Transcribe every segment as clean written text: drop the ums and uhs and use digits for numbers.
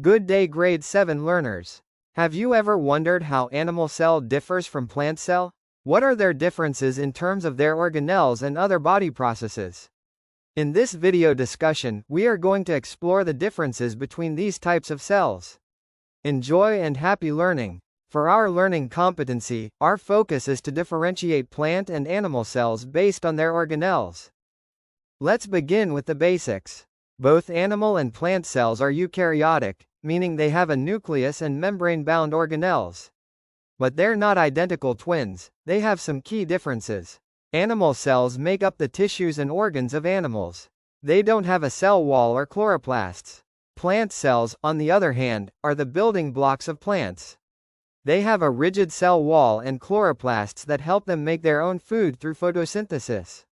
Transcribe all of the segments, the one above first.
Good day grade 7 learners. Have you ever wondered how animal cell differs from plant cell? What are their differences in terms of their organelles and other body processes? In this video discussion, we are going to explore the differences between these types of cells. Enjoy and happy learning. For our learning competency, our focus is to differentiate plant and animal cells based on their organelles. Let's begin with the basics. Both animal and plant cells are eukaryotic, meaning they have a nucleus and membrane-bound organelles. But they're not identical twins, they have some key differences. Animal cells make up the tissues and organs of animals. They don't have a cell wall or chloroplasts. Plant cells, on the other hand, are the building blocks of plants. They have a rigid cell wall and chloroplasts that help them make their own food through photosynthesis.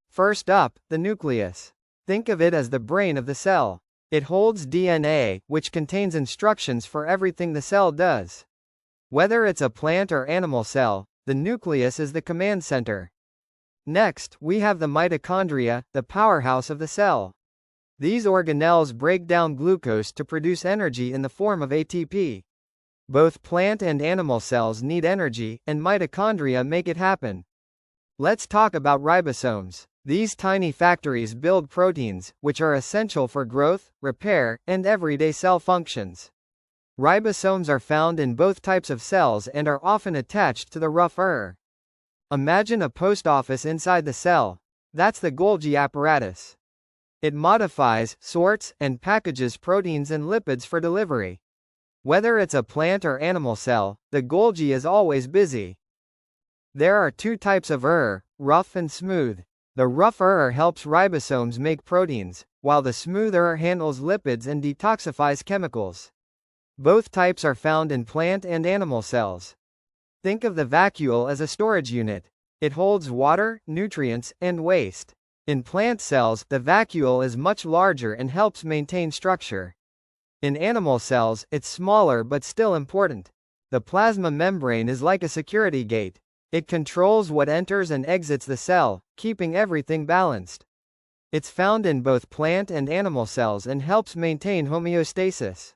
First up, the nucleus. Think of it as the brain of the cell. It holds DNA, which contains instructions for everything the cell does. Whether it's a plant or animal cell, the nucleus is the command center. Next, we have the mitochondria, the powerhouse of the cell. These organelles break down glucose to produce energy in the form of ATP. Both plant and animal cells need energy, and mitochondria make it happen. Let's talk about ribosomes. These tiny factories build proteins, which are essential for growth, repair, and everyday cell functions. Ribosomes are found in both types of cells and are often attached to the rough ER. Imagine a post office inside the cell. That's the Golgi apparatus. It modifies, sorts, and packages proteins and lipids for delivery. Whether it's a plant or animal cell, the Golgi is always busy. There are two types of ER, rough and smooth. The rough ER helps ribosomes make proteins, while the smooth ER handles lipids and detoxifies chemicals. Both types are found in plant and animal cells. Think of the vacuole as a storage unit. It holds water, nutrients, and waste. In plant cells, the vacuole is much larger and helps maintain structure. In animal cells, it's smaller but still important. The plasma membrane is like a security gate. It controls what enters and exits the cell, keeping everything balanced. It's found in both plant and animal cells and helps maintain homeostasis.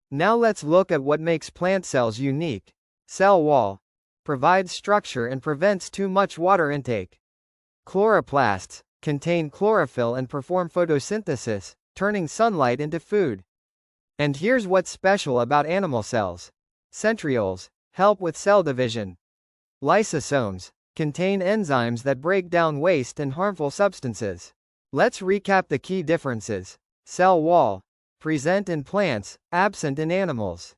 Now let's look at what makes plant cells unique. Cell wall provides structure and prevents too much water intake. Chloroplasts contain chlorophyll and perform photosynthesis, turning sunlight into food. And here's what's special about animal cells. Centrioles help with cell division. Lysosomes contain enzymes that break down waste and harmful substances. Let's recap the key differences. Cell wall present in plants, absent in animals.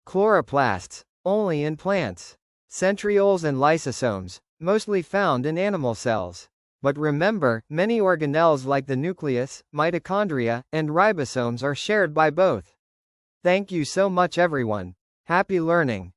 Chloroplasts only in plants. Centrioles and lysosomes mostly found in animal cells. But remember, many organelles like the nucleus, mitochondria, and ribosomes are shared by both. Thank you so much everyone. Happy learning.